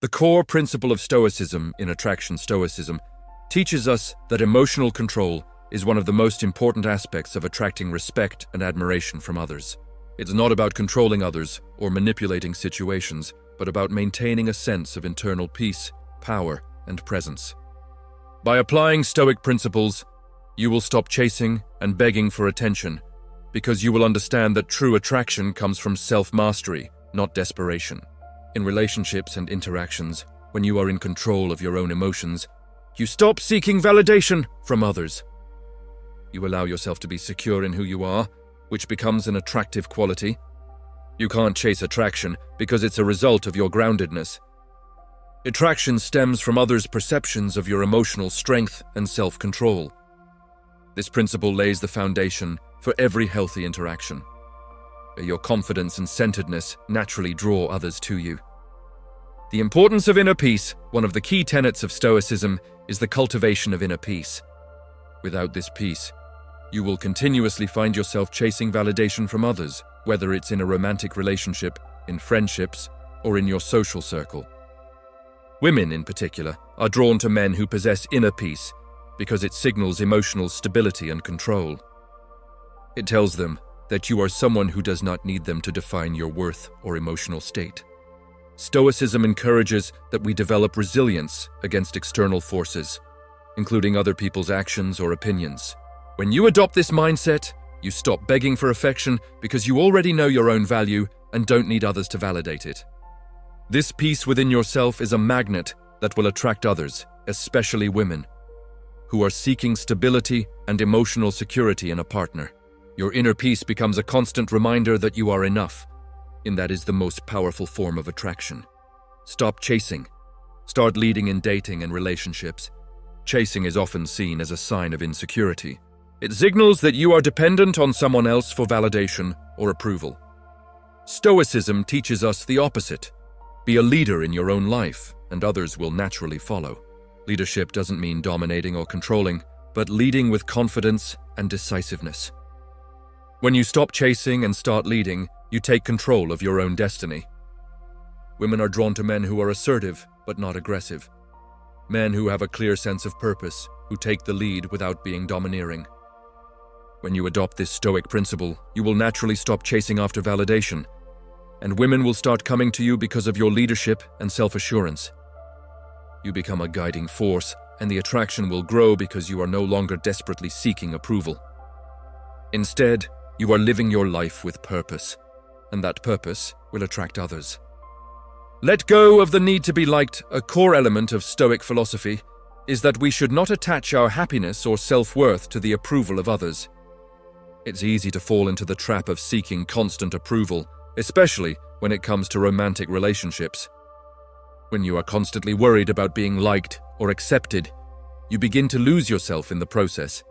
The core principle of Stoicism in Attraction Stoicism teaches us that emotional control is one of the most important aspects of attracting respect and admiration from others. It's not about controlling others or manipulating situations, but about maintaining a sense of internal peace, power, and presence. By applying Stoic principles, you will stop chasing and begging for attention, because you will understand that true attraction comes from self-mastery, not desperation. In relationships and interactions, when you are in control of your own emotions, you stop seeking validation from others. You allow yourself to be secure in who you are, which becomes an attractive quality. You can't chase attraction because it's a result of your groundedness. Attraction stems from others' perceptions of your emotional strength and self-control. This principle lays the foundation for every healthy interaction. Your confidence and centeredness naturally draw others to you. The importance of inner peace, one of the key tenets of Stoicism, is the cultivation of inner peace. Without this peace, you will continuously find yourself chasing validation from others, whether it's in a romantic relationship, in friendships, or in your social circle. Women, in particular, are drawn to men who possess inner peace because it signals emotional stability and control. It tells them that you are someone who does not need them to define your worth or emotional state. Stoicism encourages that we develop resilience against external forces, including other people's actions or opinions. When you adopt this mindset, you stop begging for affection because you already know your own value and don't need others to validate it. This peace within yourself is a magnet that will attract others, especially women, who are seeking stability and emotional security in a partner. Your inner peace becomes a constant reminder that you are enough, and that is the most powerful form of attraction. Stop chasing. Start leading in dating and relationships. Chasing is often seen as a sign of insecurity. It signals that you are dependent on someone else for validation or approval. Stoicism teaches us the opposite. Be a leader in your own life, and others will naturally follow. Leadership doesn't mean dominating or controlling, but leading with confidence and decisiveness. When you stop chasing and start leading, you take control of your own destiny. Women are drawn to men who are assertive but not aggressive. Men who have a clear sense of purpose, who take the lead without being domineering. When you adopt this Stoic principle, you will naturally stop chasing after validation, and women will start coming to you because of your leadership and self-assurance. You become a guiding force, and the attraction will grow because you are no longer desperately seeking approval. Instead, you are living your life with purpose, and that purpose will attract others. Let go of the need to be liked. A core element of Stoic philosophy is that we should not attach our happiness or self-worth to the approval of others. It's easy to fall into the trap of seeking constant approval, especially when it comes to romantic relationships. When you are constantly worried about being liked or accepted, you begin to lose yourself in the process.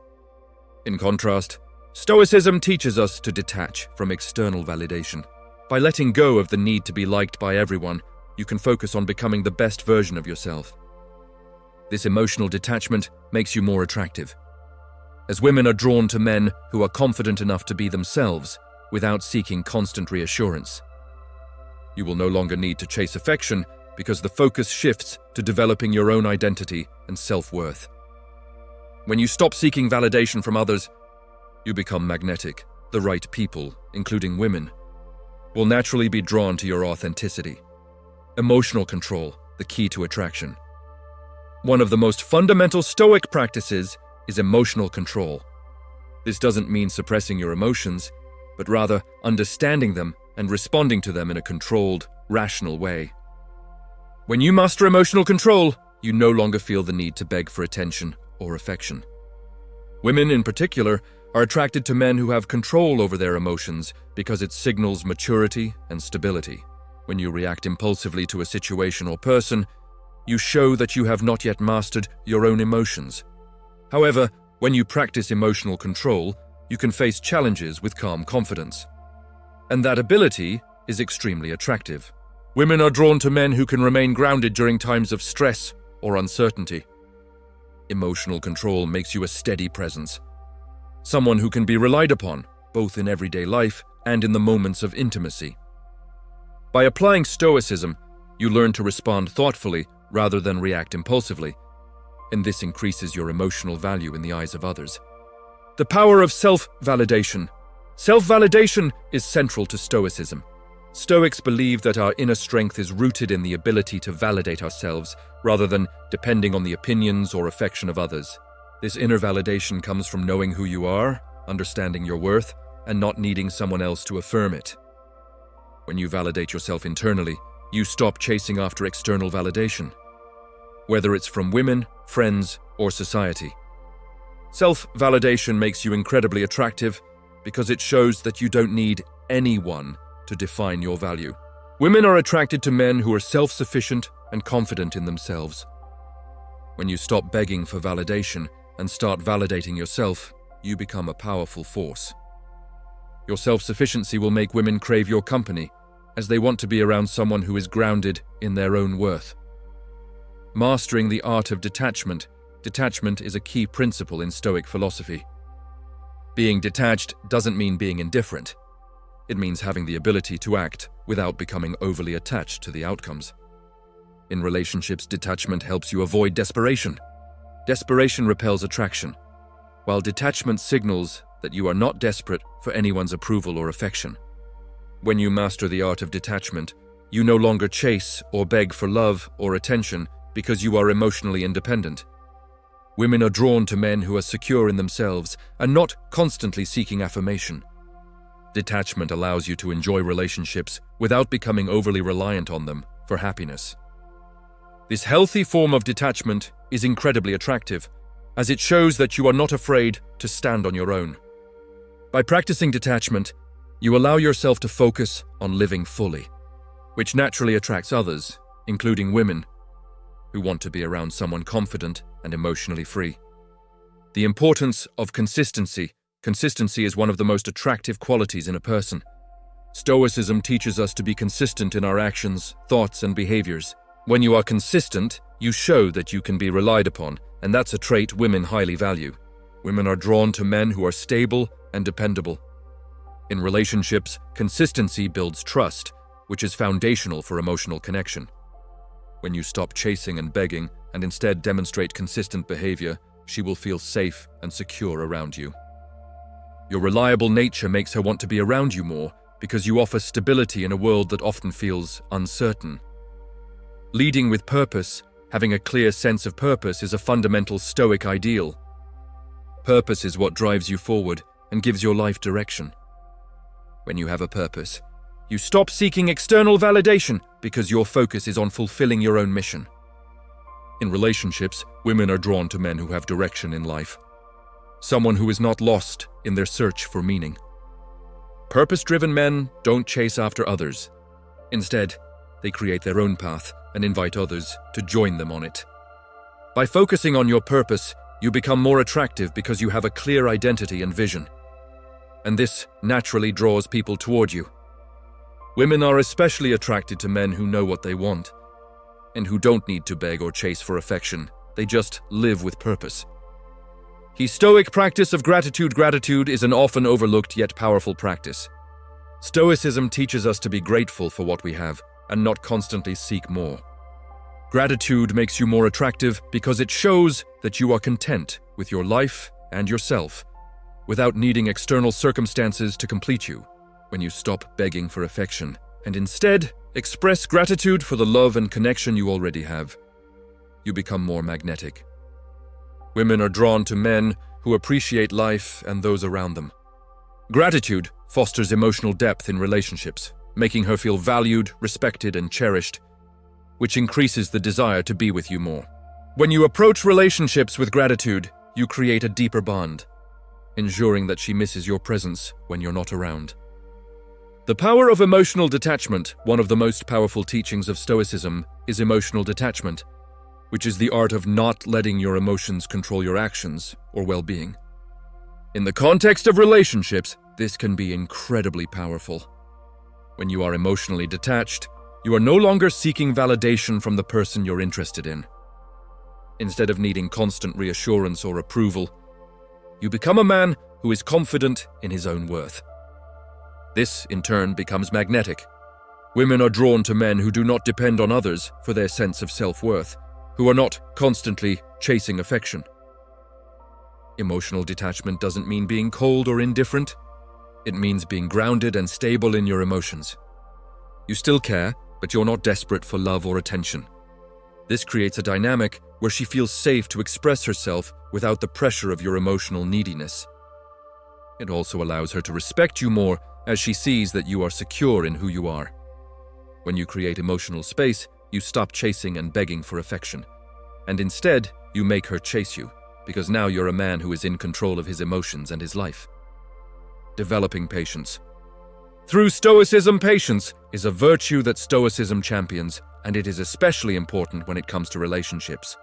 In contrast, Stoicism teaches us to detach from external validation. By letting go of the need to be liked by everyone, you can focus on becoming the best version of yourself. This emotional detachment makes you more attractive, as women are drawn to men who are confident enough to be themselves without seeking constant reassurance. You will no longer need to chase affection because the focus shifts to developing your own identity and self-worth. When you stop seeking validation from others, you become magnetic. The right people, including women, will naturally be drawn to your authenticity. Emotional control, the key to attraction. One of the most fundamental Stoic practices is emotional control. This doesn't mean suppressing your emotions, but rather understanding them and responding to them in a controlled, rational way. When you master emotional control, you no longer feel the need to beg for attention or affection. Women, in particular, are attracted to men who have control over their emotions because it signals maturity and stability. When you react impulsively to a situation or person, you show that you have not yet mastered your own emotions. However, when you practice emotional control, you can face challenges with calm confidence. And that ability is extremely attractive. Women are drawn to men who can remain grounded during times of stress or uncertainty. Emotional control makes you a steady presence, someone who can be relied upon, both in everyday life and in the moments of intimacy. By applying Stoicism, You learn to respond thoughtfully rather than react impulsively, and this increases your emotional value in the eyes of others. The power of self-validation. Self-validation is central to Stoicism. Stoics believe that our inner strength is rooted in the ability to validate ourselves rather than depending on the opinions or affection of others. This inner validation comes from knowing who you are, understanding your worth, and not needing someone else to affirm it. When you validate yourself internally, you stop chasing after external validation, whether it's from women, friends, or society. Self-validation makes you incredibly attractive because it shows that you don't need anyone to define your value. Women are attracted to men who are self-sufficient and confident in themselves. When you stop begging for validation and start validating yourself, you become a powerful force. Your self-sufficiency will make women crave your company, as they want to be around someone who is grounded in their own worth. Mastering the art of detachment. Detachment is a key principle in Stoic philosophy. Being detached doesn't mean being indifferent. It means having the ability to act without becoming overly attached to the outcomes. In relationships, detachment helps you avoid desperation. Desperation repels attraction, while detachment signals that you are not desperate for anyone's approval or affection. When you master the art of detachment, you no longer chase or beg for love or attention because you are emotionally independent. Women are drawn to men who are secure in themselves and not constantly seeking affirmation. Detachment allows you to enjoy relationships without becoming overly reliant on them for happiness. This healthy form of detachment is incredibly attractive, as it shows that you are not afraid to stand on your own. By practicing detachment, you allow yourself to focus on living fully, which naturally attracts others, including women, who want to be around someone confident and emotionally free. The importance of consistency. Consistency is one of the most attractive qualities in a person. Stoicism teaches us to be consistent in our actions, thoughts, and behaviors. When you are consistent, you show that you can be relied upon, and that's a trait women highly value. Women are drawn to men who are stable and dependable. In relationships, consistency builds trust, which is foundational for emotional connection. When you stop chasing and begging and instead demonstrate consistent behavior, she will feel safe and secure around you. Your reliable nature makes her want to be around you more because you offer stability in a world that often feels uncertain. Leading with purpose, having a clear sense of purpose, is a fundamental Stoic ideal. Purpose is what drives you forward and gives your life direction. When you have a purpose, you stop seeking external validation because your focus is on fulfilling your own mission. In relationships, women are drawn to men who have direction in life. Someone who is not lost in their search for meaning. Purpose-driven men don't chase after others. Instead, they create their own path and invite others to join them on it. By focusing on your purpose, you become more attractive because you have a clear identity and vision. And this naturally draws people toward you. Women are especially attracted to men who know what they want and who don't need to beg or chase for affection. They just live with purpose. The Stoic practice of gratitude. Gratitude is an often overlooked yet powerful practice. Stoicism teaches us to be grateful for what we have and not constantly seek more. Gratitude makes you more attractive because it shows that you are content with your life and yourself, without needing external circumstances to complete you. When you stop begging for affection and instead express gratitude for the love and connection you already have, you become more magnetic. Women are drawn to men who appreciate life and those around them. Gratitude fosters emotional depth in relationships, making her feel valued, respected, and cherished, which increases the desire to be with you more. When you approach relationships with gratitude, you create a deeper bond, ensuring that she misses your presence when you're not around. The power of emotional detachment. One of the most powerful teachings of Stoicism is emotional detachment, which is the art of not letting your emotions control your actions or well-being. In the context of relationships, this can be incredibly powerful. When you are emotionally detached, you are no longer seeking validation from the person you're interested in. Instead of needing constant reassurance or approval, you become a man who is confident in his own worth. This, in turn, becomes magnetic. Women are drawn to men who do not depend on others for their sense of self-worth, who are not constantly chasing affection. Emotional detachment doesn't mean being cold or indifferent. It means being grounded and stable in your emotions. You still care, but you're not desperate for love or attention. This creates a dynamic where she feels safe to express herself without the pressure of your emotional neediness. It also allows her to respect you more as she sees that you are secure in who you are. When you create emotional space, you stop chasing and begging for affection. And instead, you make her chase you, because now you're a man who is in control of his emotions and his life. Developing patience. Through Stoicism, patience is a virtue that Stoicism champions, and it is especially important when it comes to relationships.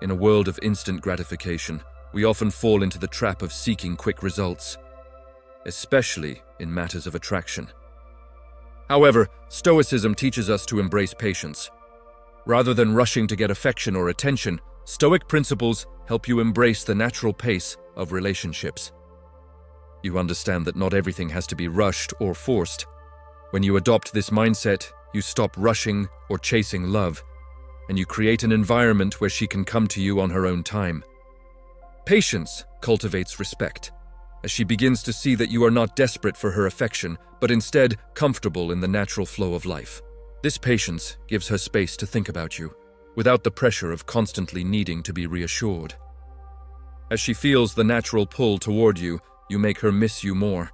In a world of instant gratification, we often fall into the trap of seeking quick results, especially in matters of attraction. However, Stoicism teaches us to embrace patience. Rather than rushing to get affection or attention, Stoic principles help you embrace the natural pace of relationships. You understand that not everything has to be rushed or forced. When you adopt this mindset, you stop rushing or chasing love, and you create an environment where she can come to you on her own time. Patience cultivates respect, as she begins to see that you are not desperate for her affection, but instead comfortable in the natural flow of life. This patience gives her space to think about you, without the pressure of constantly needing to be reassured. As she feels the natural pull toward you, you make her miss you more.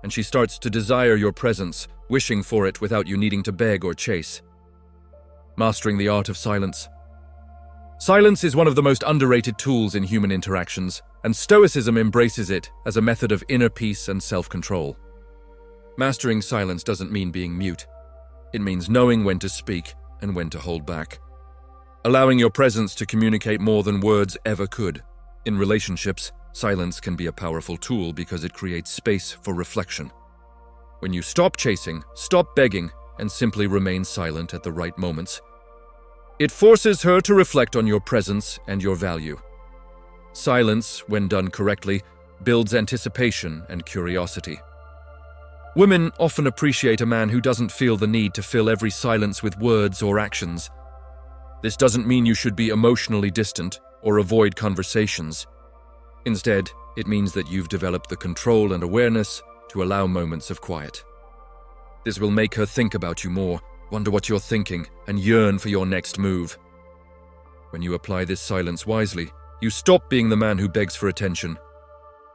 And she starts to desire your presence, wishing for it without you needing to beg or chase. Mastering the art of silence. Silence is one of the most underrated tools in human interactions, and Stoicism embraces it as a method of inner peace and self-control. Mastering silence doesn't mean being mute. It means knowing when to speak and when to hold back. Allowing your presence to communicate more than words ever could. In relationships, silence can be a powerful tool because it creates space for reflection. When you stop chasing, stop begging, and simply remain silent at the right moments, it forces her to reflect on your presence and your value. Silence, when done correctly, builds anticipation and curiosity. Women often appreciate a man who doesn't feel the need to fill every silence with words or actions. This doesn't mean you should be emotionally distant or avoid conversations. Instead, it means that you've developed the control and awareness to allow moments of quiet. This will make her think about you more, wonder what you're thinking, and yearn for your next move. When you apply this silence wisely, you stop being the man who begs for attention,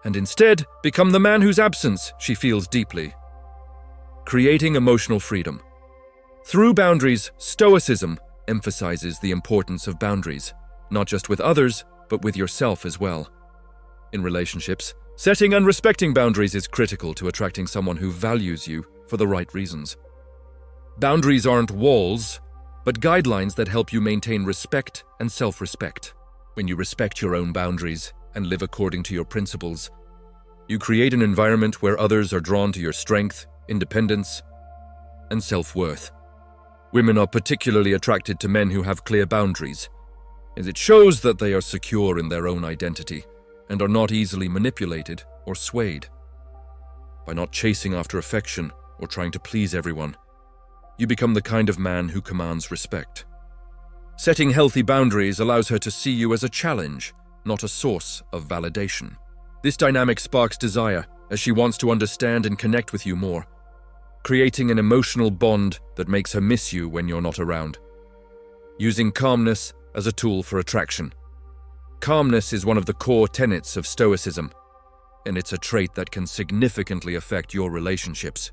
and instead become the man whose absence she feels deeply. Creating emotional freedom. Through boundaries, Stoicism emphasizes the importance of boundaries, not just with others, but with yourself as well. In relationships, setting and respecting boundaries is critical to attracting someone who values you for the right reasons. Boundaries aren't walls, but guidelines that help you maintain respect and self-respect. When you respect your own boundaries and live according to your principles, you create an environment where others are drawn to your strength, independence, and self-worth. Women are particularly attracted to men who have clear boundaries, as it shows that they are secure in their own identity and are not easily manipulated or swayed. By not chasing after affection or trying to please everyone, you become the kind of man who commands respect. Setting healthy boundaries allows her to see you as a challenge, not a source of validation. This dynamic sparks desire, as she wants to understand and connect with you more, creating an emotional bond that makes her miss you when you're not around. Using calmness as a tool for attraction. Calmness is one of the core tenets of Stoicism, and it's a trait that can significantly affect your relationships.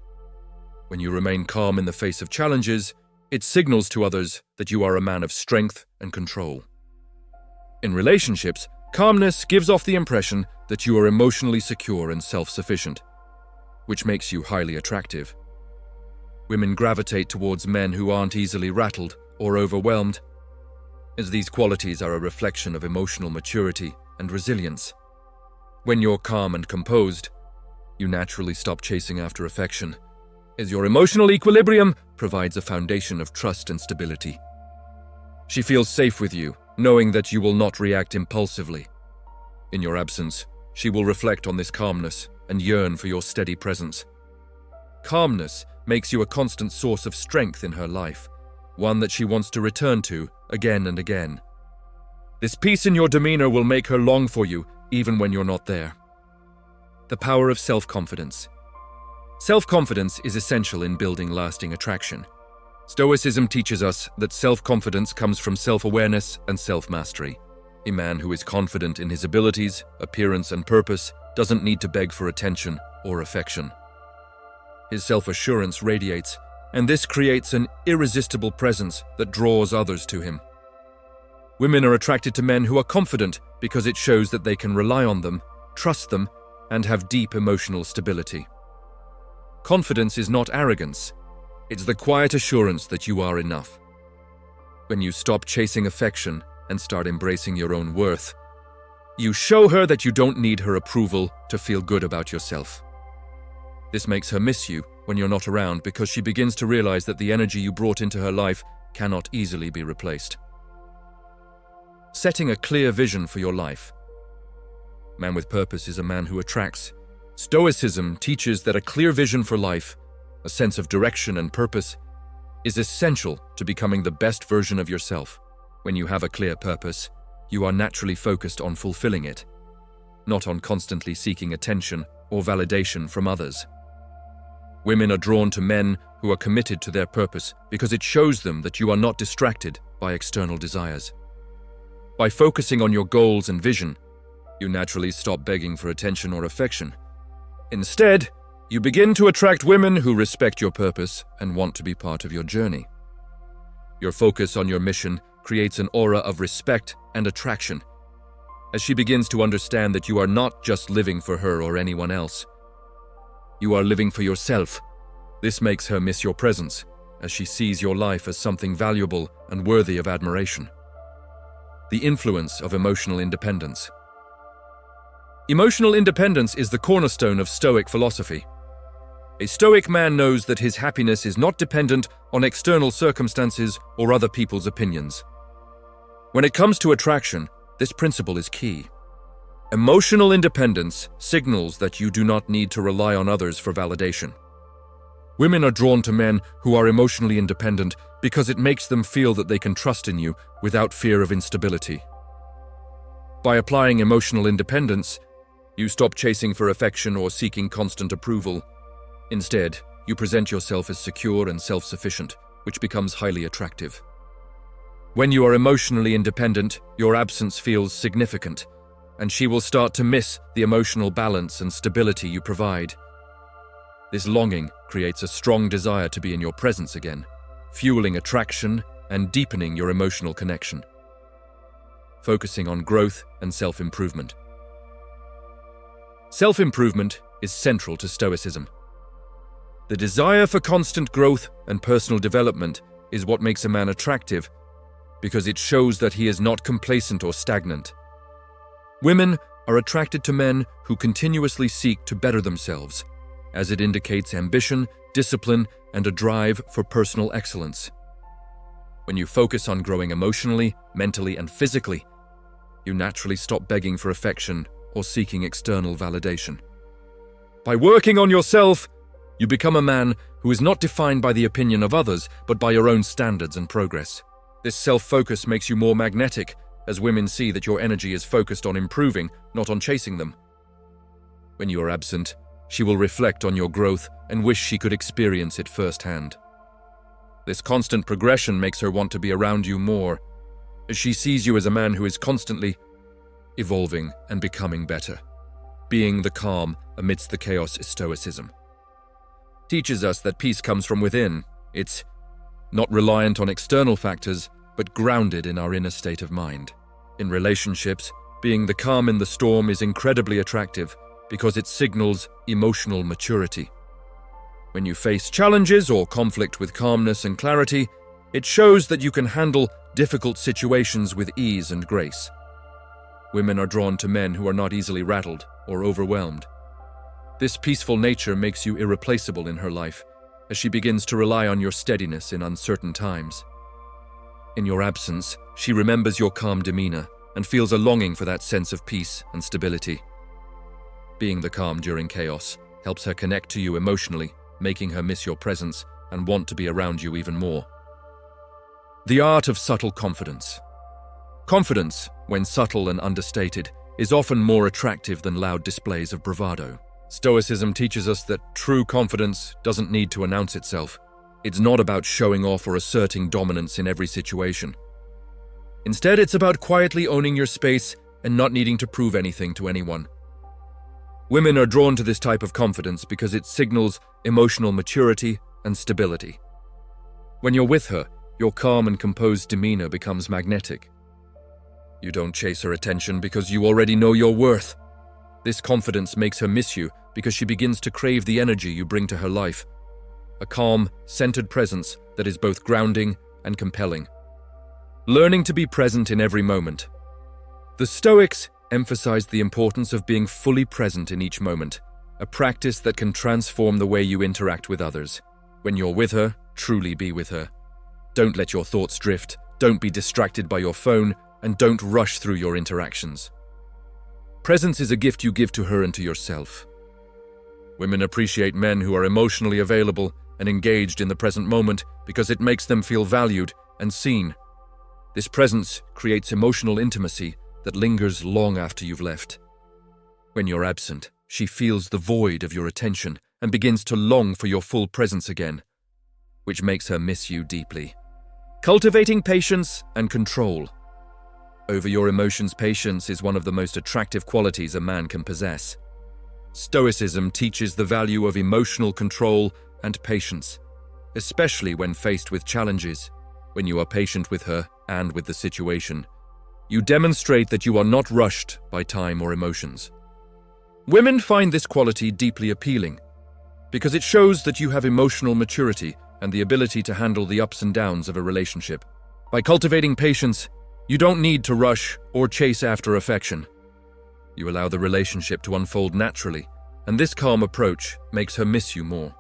When you remain calm in the face of challenges, it signals to others that you are a man of strength and control. In relationships, calmness gives off the impression that you are emotionally secure and self-sufficient, which makes you highly attractive. Women gravitate towards men who aren't easily rattled or overwhelmed, as these qualities are a reflection of emotional maturity and resilience. When you're calm and composed, you naturally stop chasing after affection, as your emotional equilibrium provides a foundation of trust and stability. She feels safe with you, knowing that you will not react impulsively. In your absence, she will reflect on this calmness and yearn for your steady presence. Calmness makes you a constant source of strength in her life, one that she wants to return to again and again. This peace in your demeanor will make her long for you, even when you're not there. The power of self-confidence. Self-confidence is essential in building lasting attraction. Stoicism teaches us that self-confidence comes from self-awareness and self-mastery. A man who is confident in his abilities, appearance, and purpose doesn't need to beg for attention or affection. His self-assurance radiates, and this creates an irresistible presence that draws others to him. Women are attracted to men who are confident because it shows that they can rely on them, trust them, and have deep emotional stability. Confidence is not arrogance. It's the quiet assurance that you are enough. When you stop chasing affection and start embracing your own worth, you show her that you don't need her approval to feel good about yourself. This makes her miss you when you're not around because she begins to realize that the energy you brought into her life cannot easily be replaced. Setting a clear vision for your life. A man with purpose is a man who attracts. Stoicism teaches that a clear vision for life, a sense of direction and purpose, is essential to becoming the best version of yourself. When you have a clear purpose, you are naturally focused on fulfilling it, not on constantly seeking attention or validation from others. Women are drawn to men who are committed to their purpose because it shows them that you are not distracted by external desires. By focusing on your goals and vision, you naturally stop begging for attention or affection. Instead, you begin to attract women who respect your purpose and want to be part of your journey. Your focus on your mission creates an aura of respect and attraction, as she begins to understand that you are not just living for her or anyone else. You are living for yourself. This makes her miss your presence, as she sees your life as something valuable and worthy of admiration. The influence of emotional independence. Emotional independence is the cornerstone of Stoic philosophy. A Stoic man knows that his happiness is not dependent on external circumstances or other people's opinions. When it comes to attraction, this principle is key. Emotional independence signals that you do not need to rely on others for validation. Women are drawn to men who are emotionally independent because it makes them feel that they can trust in you without fear of instability. By applying emotional independence, you stop chasing for affection or seeking constant approval. Instead, you present yourself as secure and self-sufficient, which becomes highly attractive. When you are emotionally independent, your absence feels significant, and she will start to miss the emotional balance and stability you provide. This longing creates a strong desire to be in your presence again, fueling attraction and deepening your emotional connection. Focusing on growth and self-improvement. Self-improvement is central to Stoicism. The desire for constant growth and personal development is what makes a man attractive, because it shows that he is not complacent or stagnant. Women are attracted to men who continuously seek to better themselves, as it indicates ambition, discipline, and a drive for personal excellence. When you focus on growing emotionally, mentally, and physically, you naturally stop begging for affection or seeking external validation. By working on yourself, you become a man who is not defined by the opinion of others, but by your own standards and progress. This self-focus makes you more magnetic, as women see that your energy is focused on improving, not on chasing them. When you are absent, she will reflect on your growth and wish she could experience it firsthand. This constant progression makes her want to be around you more, as she sees you as a man who is constantly evolving and becoming better. Being the calm amidst the chaos is Stoicism. Teaches us that peace comes from within. It's not reliant on external factors, but grounded in our inner state of mind. In relationships, being the calm in the storm is incredibly attractive because it signals emotional maturity. When you face challenges or conflict with calmness and clarity, it shows that you can handle difficult situations with ease and grace. Women are drawn to men who are not easily rattled or overwhelmed. This peaceful nature makes you irreplaceable in her life, as she begins to rely on your steadiness in uncertain times. In your absence, she remembers your calm demeanor and feels a longing for that sense of peace and stability. Being the calm during chaos helps her connect to you emotionally making her miss your presence and want to be around you even more. The art of subtle confidence. Confidence, when subtle and understated, is often more attractive than loud displays of bravado. Stoicism teaches us that true confidence doesn't need to announce itself. It's not about showing off or asserting dominance in every situation. Instead, it's about quietly owning your space and not needing to prove anything to anyone. Women are drawn to this type of confidence because it signals emotional maturity and stability. When you're with her, your calm and composed demeanor becomes magnetic. You don't chase her attention because you already know your worth. This confidence makes her miss you because she begins to crave the energy you bring to her life. A calm, centered presence that is both grounding and compelling. Learning to be present in every moment. The Stoics emphasized the importance of being fully present in each moment, a practice that can transform the way you interact with others. When you're with her, truly be with her. Don't let your thoughts drift, don't be distracted by your phone, and don't rush through your interactions. Presence is a gift you give to her and to yourself. Women appreciate men who are emotionally available and engaged in the present moment because it makes them feel valued and seen. This presence creates emotional intimacy that lingers long after you've left. When you're absent, she feels the void of your attention and begins to long for your full presence again, which makes her miss you deeply. Cultivating patience and control. Over your emotions, patience is one of the most attractive qualities a man can possess. Stoicism teaches the value of emotional control and patience, especially when faced with challenges. When you are patient with her and with the situation, you demonstrate that you are not rushed by time or emotions. Women find this quality deeply appealing because it shows that you have emotional maturity and the ability to handle the ups and downs of a relationship. By cultivating patience, you don't need to rush or chase after affection. You allow the relationship to unfold naturally, and this calm approach makes her miss you more,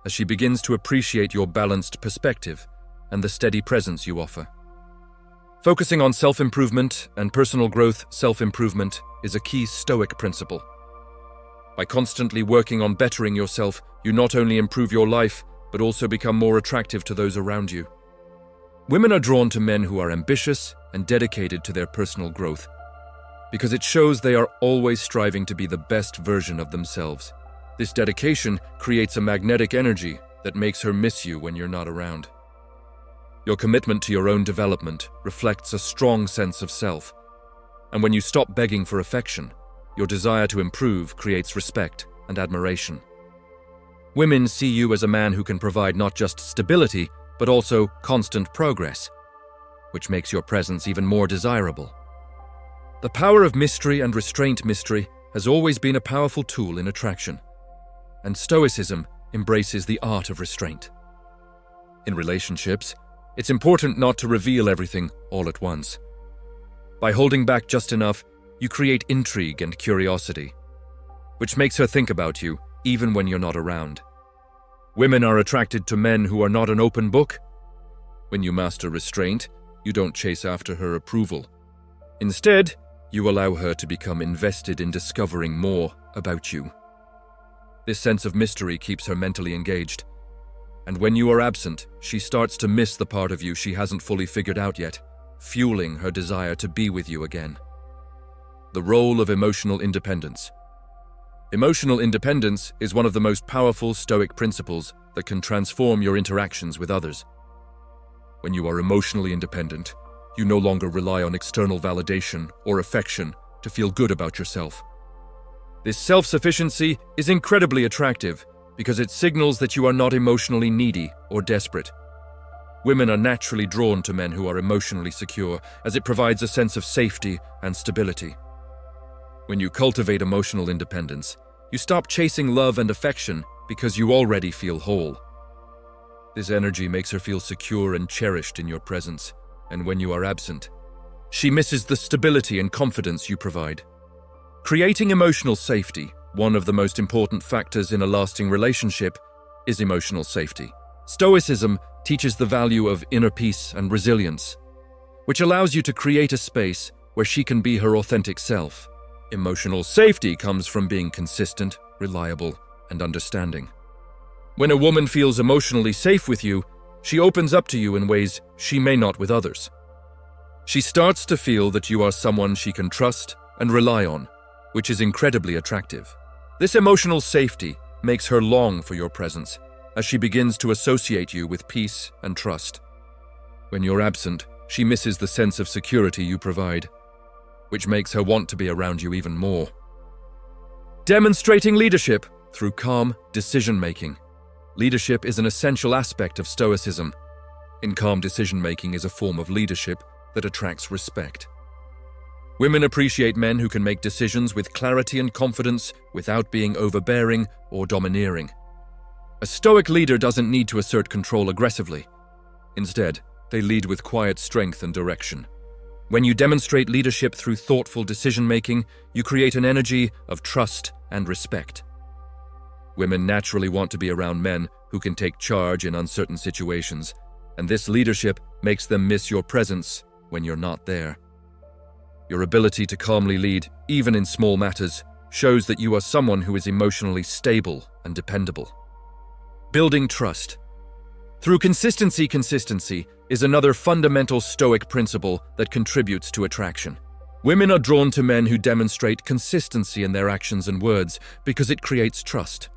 as she begins to appreciate your balanced perspective and the steady presence you offer. Focusing on self-improvement and personal growth, self-improvement is a key Stoic principle. By constantly working on bettering yourself, you not only improve your life, but also become more attractive to those around you. Women are drawn to men who are ambitious and dedicated to their personal growth, because it shows they are always striving to be the best version of themselves. This dedication creates a magnetic energy that makes her miss you when you're not around. Your commitment to your own development reflects a strong sense of self, and when you stop begging for affection, your desire to improve creates respect and admiration. Women see you as a man who can provide not just stability, but also constant progress, which makes your presence even more desirable. The power of mystery and restraint. Mystery has always been a powerful tool in attraction, and Stoicism embraces the art of restraint. In relationships, it's important not to reveal everything all at once. By holding back just enough, you create intrigue and curiosity, which makes her think about you even when you're not around. Women are attracted to men who are not an open book. When you master restraint, you don't chase after her approval. Instead, you allow her to become invested in discovering more about you. This sense of mystery keeps her mentally engaged, and when you are absent, she starts to miss the part of you she hasn't fully figured out yet, fueling her desire to be with you again. The role of emotional independence. Emotional independence is one of the most powerful Stoic principles that can transform your interactions with others. When you are emotionally independent, you no longer rely on external validation or affection to feel good about yourself. This self-sufficiency is incredibly attractive because it signals that you are not emotionally needy or desperate. Women are naturally drawn to men who are emotionally secure, as it provides a sense of safety and stability. When you cultivate emotional independence, you stop chasing love and affection because you already feel whole. This energy makes her feel secure and cherished in your presence, and when you are absent, she misses the stability and confidence you provide. Creating emotional safety. One of the most important factors in a lasting relationship is emotional safety. Stoicism teaches the value of inner peace and resilience, which allows you to create a space where she can be her authentic self. Emotional safety comes from being consistent, reliable, and understanding. When a woman feels emotionally safe with you, she opens up to you in ways she may not with others. She starts to feel that you are someone she can trust and rely on, which is incredibly attractive. This emotional safety makes her long for your presence, as she begins to associate you with peace and trust. When you're absent, she misses the sense of security you provide, which makes her want to be around you even more. Demonstrating leadership through calm decision-making. Leadership is an essential aspect of Stoicism. In calm decision-making is a form of leadership that attracts respect. Women appreciate men who can make decisions with clarity and confidence without being overbearing or domineering. A Stoic leader doesn't need to assert control aggressively. Instead, they lead with quiet strength and direction. When you demonstrate leadership through thoughtful decision-making, you create an energy of trust and respect. Women naturally want to be around men who can take charge in uncertain situations, and this leadership makes them miss your presence when you're not there. Your ability to calmly lead, even in small matters, shows that you are someone who is emotionally stable and dependable. Building trust. Through consistency is another fundamental Stoic principle that contributes to attraction. Women are drawn to men who demonstrate consistency in their actions and words because it creates trust.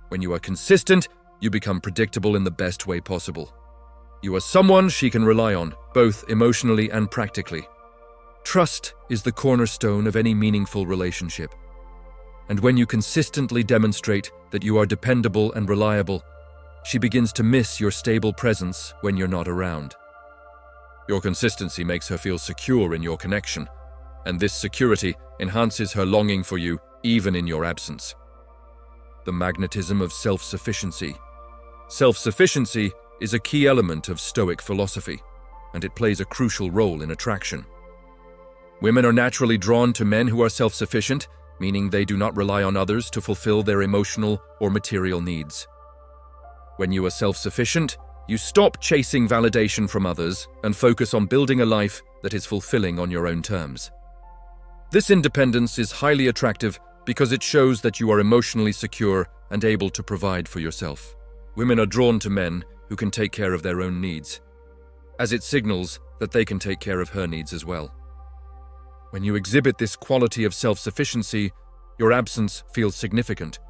When you are consistent, you become predictable in the best way possible. You are someone she can rely on, both emotionally and practically. Trust is the cornerstone of any meaningful relationship. And when you consistently demonstrate that you are dependable and reliable, she begins to miss your stable presence when you're not around. Your consistency makes her feel secure in your connection, and this security enhances her longing for you even in your absence. The magnetism of self-sufficiency. Self-sufficiency is a key element of Stoic philosophy, and it plays a crucial role in attraction. Women are naturally drawn to men who are self-sufficient, meaning they do not rely on others to fulfill their emotional or material needs. When you are self-sufficient, you stop chasing validation from others and focus on building a life that is fulfilling on your own terms. This independence is highly attractive because it shows that you are emotionally secure and able to provide for yourself. Women are drawn to men who can take care of their own needs, as it signals that they can take care of her needs as well. When you exhibit this quality of self-sufficiency, your absence feels significant,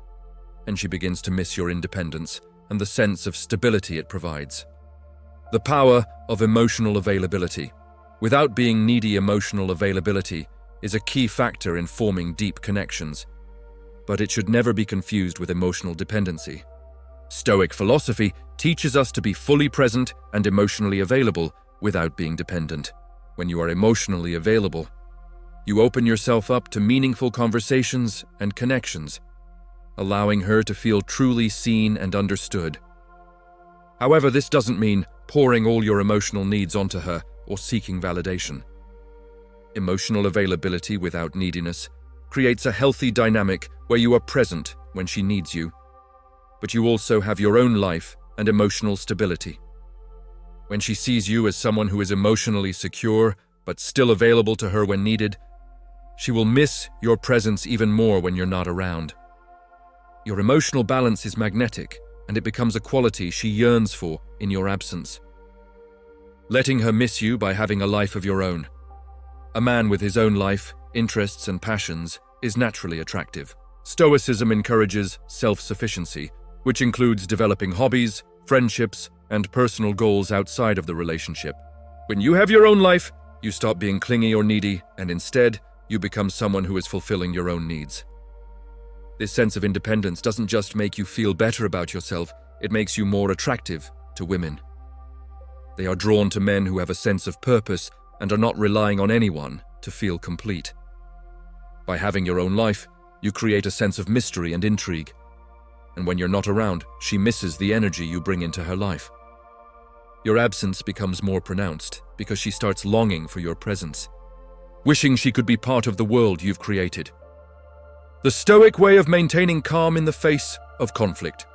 and she begins to miss your independence and the sense of stability it provides. The power of emotional availability. Without being needy, emotional availability is a key factor in forming deep connections, but it should never be confused with emotional dependency. Stoic philosophy teaches us to be fully present and emotionally available without being dependent. When you are emotionally available, you open yourself up to meaningful conversations and connections, allowing her to feel truly seen and understood. However, this doesn't mean pouring all your emotional needs onto her or seeking validation. Emotional availability without neediness creates a healthy dynamic where you are present when she needs you, but you also have your own life and emotional stability. When she sees you as someone who is emotionally secure but still available to her when needed, she will miss your presence even more when you're not around. Your emotional balance is magnetic, and it becomes a quality she yearns for in your absence. Letting her miss you by having a life of your own. A man with his own life, interests, and passions is naturally attractive. Stoicism encourages self-sufficiency, which includes developing hobbies, friendships, and personal goals outside of the relationship. When you have your own life, you stop being clingy or needy, and instead, you become someone who is fulfilling your own needs. This sense of independence doesn't just make you feel better about yourself, it makes you more attractive to women. They are drawn to men who have a sense of purpose and are not relying on anyone to feel complete. By having your own life, you create a sense of mystery and intrigue. And when you're not around, she misses the energy you bring into her life. Your absence becomes more pronounced because she starts longing for your presence, wishing she could be part of the world you've created. The Stoic way of maintaining calm in the face of conflict.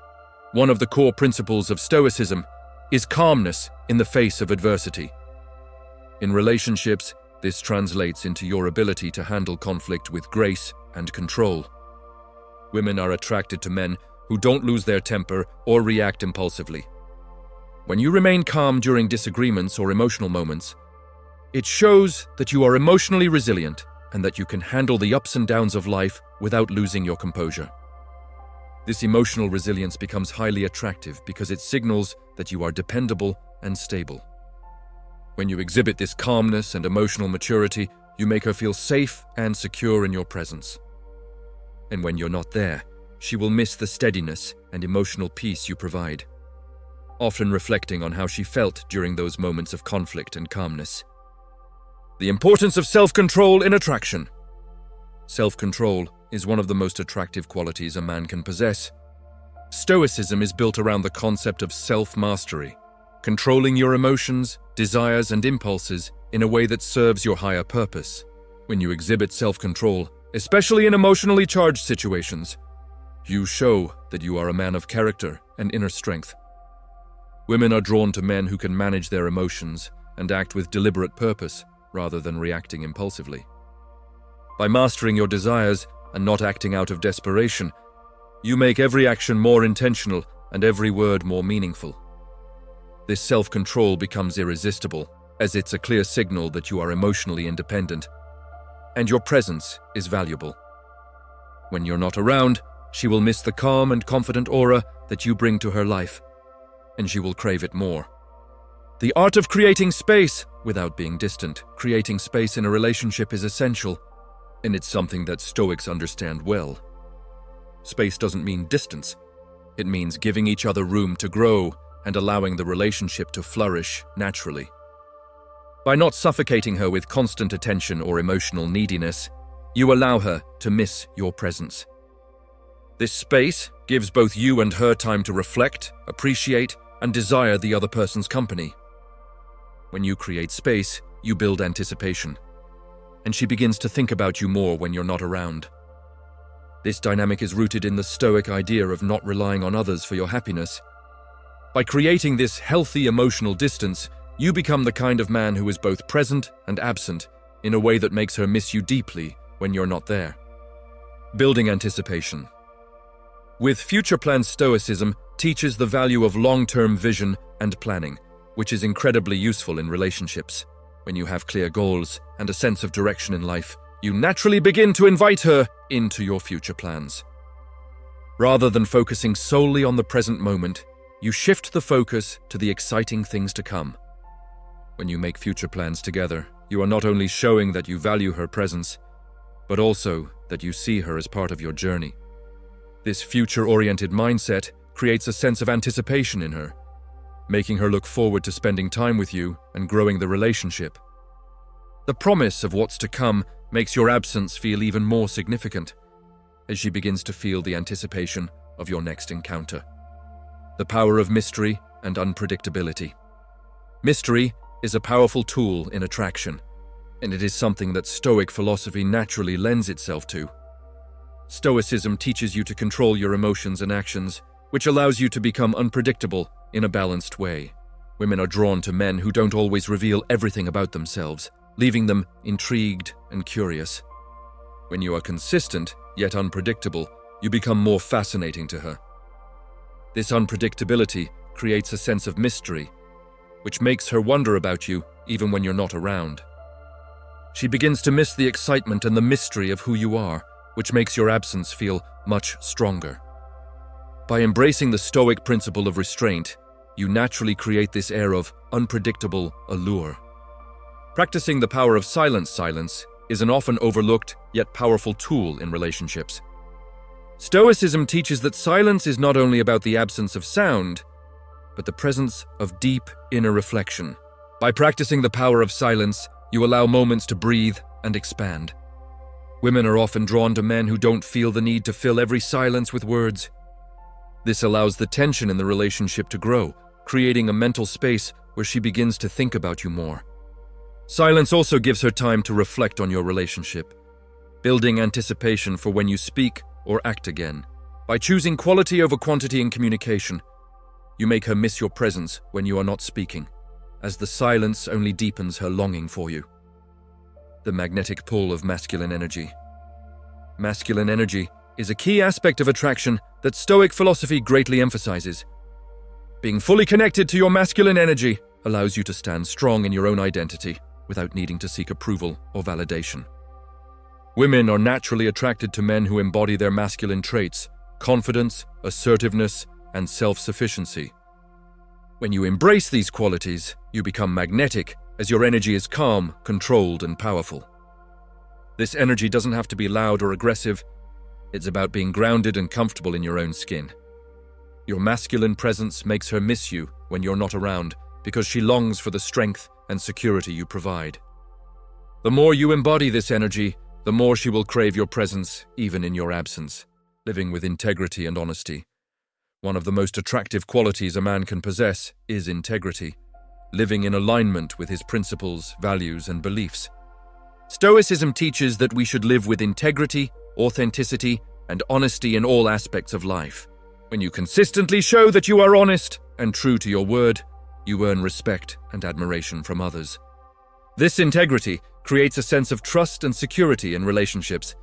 One of the core principles of Stoicism is calmness in the face of adversity. In relationships, this translates into your ability to handle conflict with grace and control. Women are attracted to men who don't lose their temper or react impulsively. When you remain calm during disagreements or emotional moments, it shows that you are emotionally resilient and that you can handle the ups and downs of life without losing your composure. This emotional resilience becomes highly attractive because it signals that you are dependable and stable. When you exhibit this calmness and emotional maturity, you make her feel safe and secure in your presence. And when you're not there, she will miss the steadiness and emotional peace you provide, often reflecting on how she felt during those moments of conflict and calmness. The importance of self-control in attraction. Self-control is one of the most attractive qualities a man can possess. Stoicism is built around the concept of self-mastery, controlling your emotions, desires, and impulses in a way that serves your higher purpose. When you exhibit self-control, especially in emotionally charged situations, you show that you are a man of character and inner strength. Women are drawn to men who can manage their emotions and act with deliberate purpose rather than reacting impulsively. By mastering your desires and not acting out of desperation, you make every action more intentional and every word more meaningful. This self-control becomes irresistible, as it's a clear signal that you are emotionally independent, and your presence is valuable. When you're not around, she will miss the calm and confident aura that you bring to her life, and she will crave it more. The art of creating space without being distant. Creating space in a relationship is essential, and it's something that Stoics understand well. Space doesn't mean distance. It means giving each other room to grow and allowing the relationship to flourish naturally. By not suffocating her with constant attention or emotional neediness, you allow her to miss your presence. This space gives both you and her time to reflect, appreciate, and desire the other person's company. When you create space, you build anticipation, and she begins to think about you more when you're not around. This dynamic is rooted in the Stoic idea of not relying on others for your happiness. By creating this healthy emotional distance, you become the kind of man who is both present and absent in a way that makes her miss you deeply when you're not there. Building anticipation. With future plans, Stoicism teaches the value of long-term vision and planning, which is incredibly useful in relationships. When you have clear goals and a sense of direction in life, you naturally begin to invite her into your future plans. Rather than focusing solely on the present moment, you shift the focus to the exciting things to come. When you make future plans together, you are not only showing that you value her presence, but also that you see her as part of your journey. This future-oriented mindset creates a sense of anticipation in her, making her look forward to spending time with you and growing the relationship. The promise of what's to come makes your absence feel even more significant, as she begins to feel the anticipation of your next encounter. The power of mystery and unpredictability. Mystery is a powerful tool in attraction, and it is something that Stoic philosophy naturally lends itself to. Stoicism teaches you to control your emotions and actions, which allows you to become unpredictable in a balanced way. Women are drawn to men who don't always reveal everything about themselves, leaving them intrigued and curious. When you are consistent, yet unpredictable, you become more fascinating to her. This unpredictability creates a sense of mystery, which makes her wonder about you even when you're not around. She begins to miss the excitement and the mystery of who you are, which makes your absence feel much stronger. By embracing the Stoic principle of restraint, you naturally create this air of unpredictable allure. Practicing the power of silence is an often overlooked yet powerful tool in relationships. Stoicism teaches that silence is not only about the absence of sound, but the presence of deep inner reflection. By practicing the power of silence, you allow moments to breathe and expand. Women are often drawn to men who don't feel the need to fill every silence with words. This allows the tension in the relationship to grow, creating a mental space where she begins to think about you more. Silence also gives her time to reflect on your relationship, building anticipation for when you speak or act again. By choosing quality over quantity in communication, you make her miss your presence when you are not speaking, as the silence only deepens her longing for you. The magnetic pull of masculine energy. Masculine energy is a key aspect of attraction that Stoic philosophy greatly emphasizes. Being fully connected to your masculine energy allows you to stand strong in your own identity without needing to seek approval or validation. Women are naturally attracted to men who embody their masculine traits: confidence, assertiveness, and self-sufficiency. When you embrace these qualities, you become magnetic, as your energy is calm, controlled, and powerful. This energy doesn't have to be loud or aggressive. It's about being grounded and comfortable in your own skin. Your masculine presence makes her miss you when you're not around, because she longs for the strength and security you provide. The more you embody this energy, the more she will crave your presence, even in your absence. Living with integrity and honesty. One of the most attractive qualities a man can possess is integrity, living in alignment with his principles, values, and beliefs. Stoicism teaches that we should live with integrity, authenticity, and honesty in all aspects of life. When you consistently show that you are honest and true to your word, you earn respect and admiration from others. This integrity creates a sense of trust and security in relationships,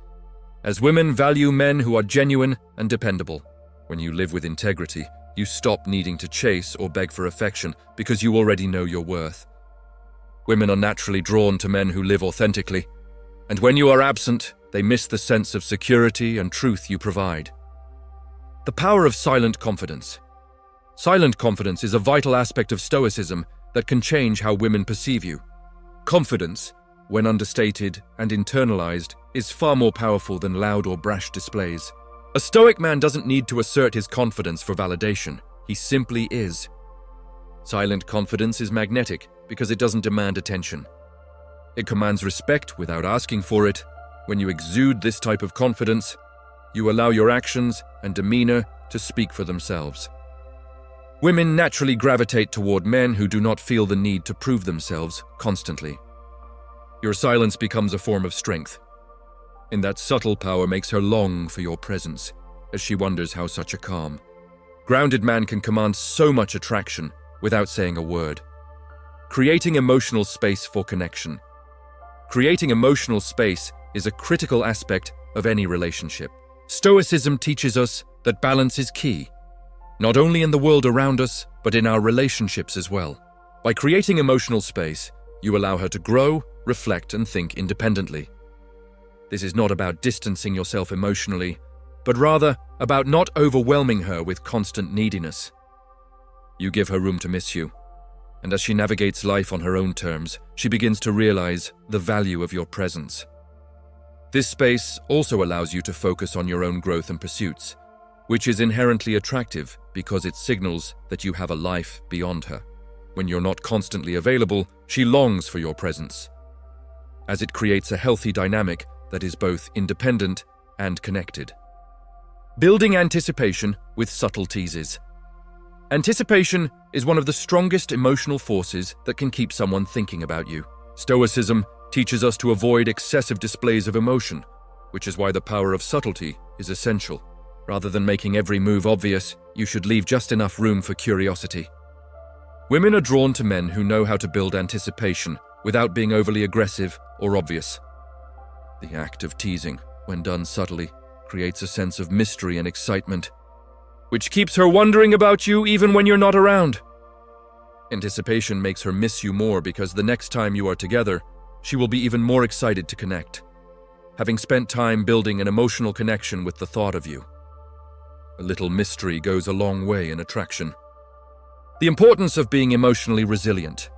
as women value men who are genuine and dependable. When you live with integrity, you stop needing to chase or beg for affection because you already know your worth. Women are naturally drawn to men who live authentically, and when you are absent, they miss the sense of security and truth you provide. The power of silent confidence. Silent confidence is a vital aspect of Stoicism that can change how women perceive you. Confidence, when understated and internalized, is far more powerful than loud or brash displays. A Stoic man doesn't need to assert his confidence for validation. He simply is. Silent confidence is magnetic because it doesn't demand attention. It commands respect without asking for it. When you exude this type of confidence, you allow your actions and demeanor to speak for themselves. Women naturally gravitate toward men who do not feel the need to prove themselves constantly. Your silence becomes a form of strength, and that subtle power makes her long for your presence, as she wonders how such a calm, grounded man can command so much attraction without saying a word. Creating emotional space for connection. Creating emotional space is a critical aspect of any relationship. Stoicism teaches us that balance is key, not only in the world around us, but in our relationships as well. By creating emotional space, you allow her to grow, reflect, and think independently. This is not about distancing yourself emotionally, but rather about not overwhelming her with constant neediness. You give her room to miss you, and as she navigates life on her own terms, she begins to realize the value of your presence. This space also allows you to focus on your own growth and pursuits, which is inherently attractive because it signals that you have a life beyond her. When you're not constantly available, she longs for your presence, as it creates a healthy dynamic that is both independent and connected. Building anticipation with subtle teases. Anticipation is one of the strongest emotional forces that can keep someone thinking about you. Stoicism teaches us to avoid excessive displays of emotion, which is why the power of subtlety is essential. Rather than making every move obvious, you should leave just enough room for curiosity. Women are drawn to men who know how to build anticipation without being overly aggressive or obvious. The act of teasing, when done subtly, creates a sense of mystery and excitement, which keeps her wondering about you even when you're not around. Anticipation makes her miss you more because the next time you are together, she will be even more excited to connect, having spent time building an emotional connection with the thought of you. A little mystery goes a long way in attraction. The importance of being emotionally resilient.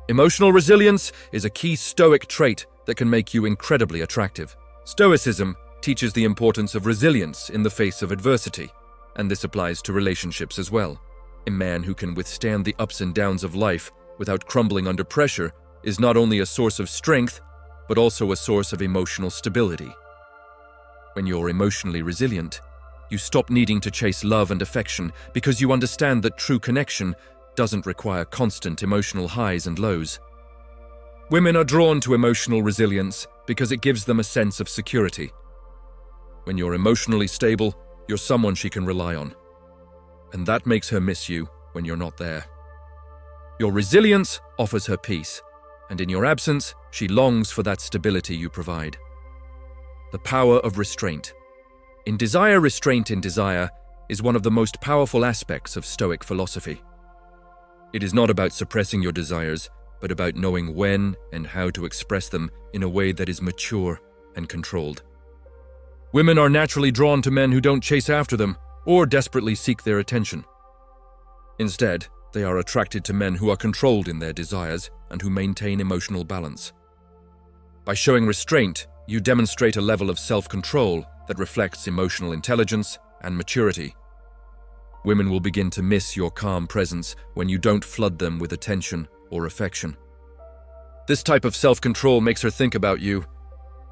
Emotional resilience is a key Stoic trait that can make you incredibly attractive. Stoicism teaches the importance of resilience in the face of adversity, and this applies to relationships as well. A man who can withstand the ups and downs of life without crumbling under pressure is not only a source of strength, but also a source of emotional stability. When you're emotionally resilient, you stop needing to chase love and affection because you understand that true connection doesn't require constant emotional highs and lows. Women are drawn to emotional resilience because it gives them a sense of security. When you're emotionally stable, you're someone she can rely on, and that makes her miss you when you're not there. Your resilience offers her peace, and in your absence, she longs for that stability you provide. The power of restraint. In desire, restraint in desire is one of the most powerful aspects of Stoic philosophy. It is not about suppressing your desires, but about knowing when and how to express them in a way that is mature and controlled. Women are naturally drawn to men who don't chase after them or desperately seek their attention. Instead, they are attracted to men who are controlled in their desires and who maintain emotional balance. By showing restraint, you demonstrate a level of self-control that reflects emotional intelligence and maturity. Women will begin to miss your calm presence when you don't flood them with attention or affection. This type of self-control makes her think about you,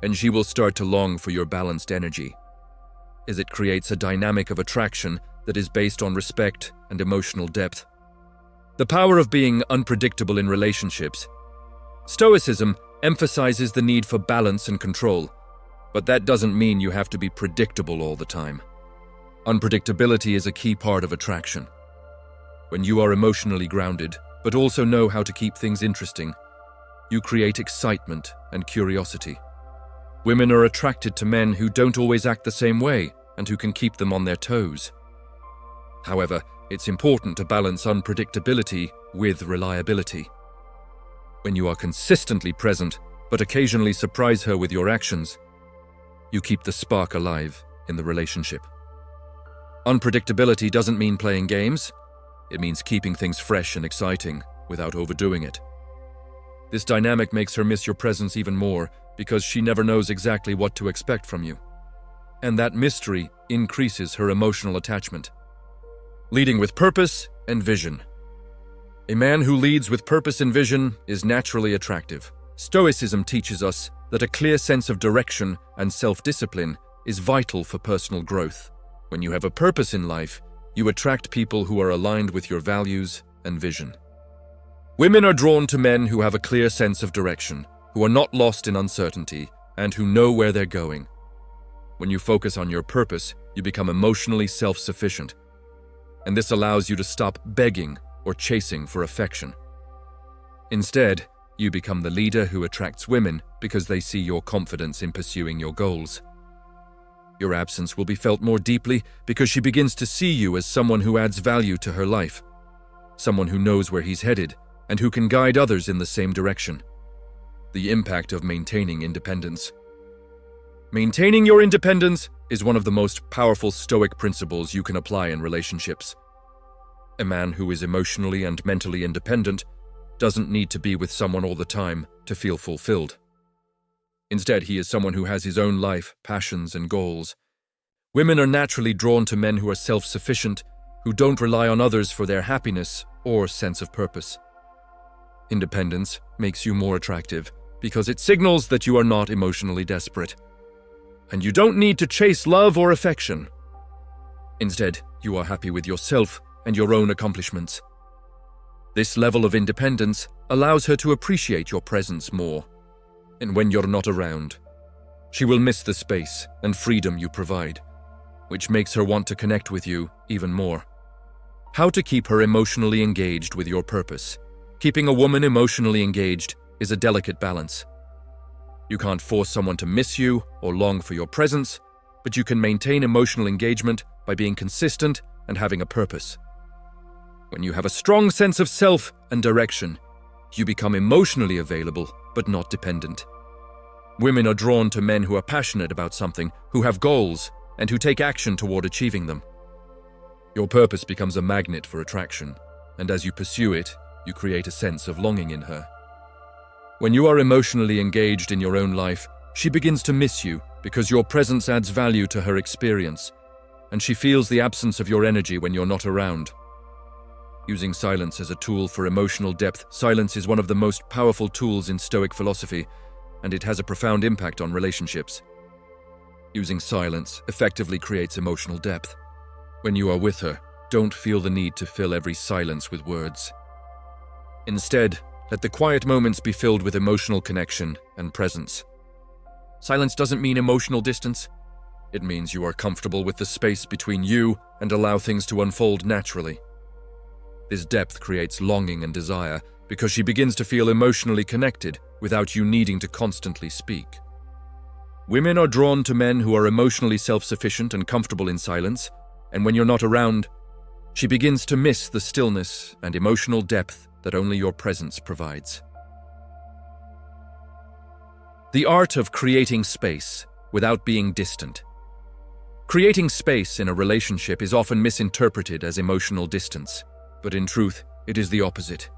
and she will start to long for your balanced energy, as it creates a dynamic of attraction that is based on respect and emotional depth. The power of being unpredictable in relationships. Stoicism emphasizes the need for balance and control, but that doesn't mean you have to be predictable all the time. Unpredictability is a key part of attraction. When you are emotionally grounded, but also know how to keep things interesting, you create excitement and curiosity. Women are attracted to men who don't always act the same way and who can keep them on their toes. However, it's important to balance unpredictability with reliability. When you are consistently present, but occasionally surprise her with your actions, you keep the spark alive in the relationship. Unpredictability doesn't mean playing games. It means keeping things fresh and exciting without overdoing it. This dynamic makes her miss your presence even more because she never knows exactly what to expect from you. And that mystery increases her emotional attachment. Leading with purpose and vision. A man who leads with purpose and vision is naturally attractive. Stoicism teaches us that a clear sense of direction and self-discipline is vital for personal growth. When you have a purpose in life, you attract people who are aligned with your values and vision. Women are drawn to men who have a clear sense of direction, who are not lost in uncertainty, and who know where they're going. When you focus on your purpose, you become emotionally self-sufficient, and this allows you to stop begging or chasing for affection. Instead, you become the leader who attracts women because they see your confidence in pursuing your goals. Your absence will be felt more deeply because she begins to see you as someone who adds value to her life, someone who knows where he's headed and who can guide others in the same direction. The impact of maintaining independence. Maintaining your independence is one of the most powerful Stoic principles you can apply in relationships. A man who is emotionally and mentally independent doesn't need to be with someone all the time to feel fulfilled. Instead, he is someone who has his own life, passions, and goals. Women are naturally drawn to men who are self-sufficient, who don't rely on others for their happiness or sense of purpose. Independence makes you more attractive because it signals that you are not emotionally desperate. And you don't need to chase love or affection. Instead, you are happy with yourself and your own accomplishments. This level of independence allows her to appreciate your presence more. And when you're not around, she will miss the space and freedom you provide, which makes her want to connect with you even more. How to keep her emotionally engaged with your purpose. Keeping a woman emotionally engaged is a delicate balance. You can't force someone to miss you or long for your presence, but you can maintain emotional engagement by being consistent and having a purpose. When you have a strong sense of self and direction, you become emotionally available but not dependent. Women are drawn to men who are passionate about something, who have goals, and who take action toward achieving them. Your purpose becomes a magnet for attraction, and as you pursue it, you create a sense of longing in her. When you are emotionally engaged in your own life, she begins to miss you because your presence adds value to her experience, and she feels the absence of your energy when you're not around. Using silence as a tool for emotional depth, silence is one of the most powerful tools in Stoic philosophy, and it has a profound impact on relationships. Using silence effectively creates emotional depth. When you are with her, don't feel the need to fill every silence with words. Instead, let the quiet moments be filled with emotional connection and presence. Silence doesn't mean emotional distance. It means you are comfortable with the space between you and allow things to unfold naturally. This depth creates longing and desire because she begins to feel emotionally connected without you needing to constantly speak. Women are drawn to men who are emotionally self-sufficient and comfortable in silence, and when you're not around, she begins to miss the stillness and emotional depth that only your presence provides. The art of creating space without being distant. Creating space in a relationship is often misinterpreted as emotional distance, but in truth, it is the opposite.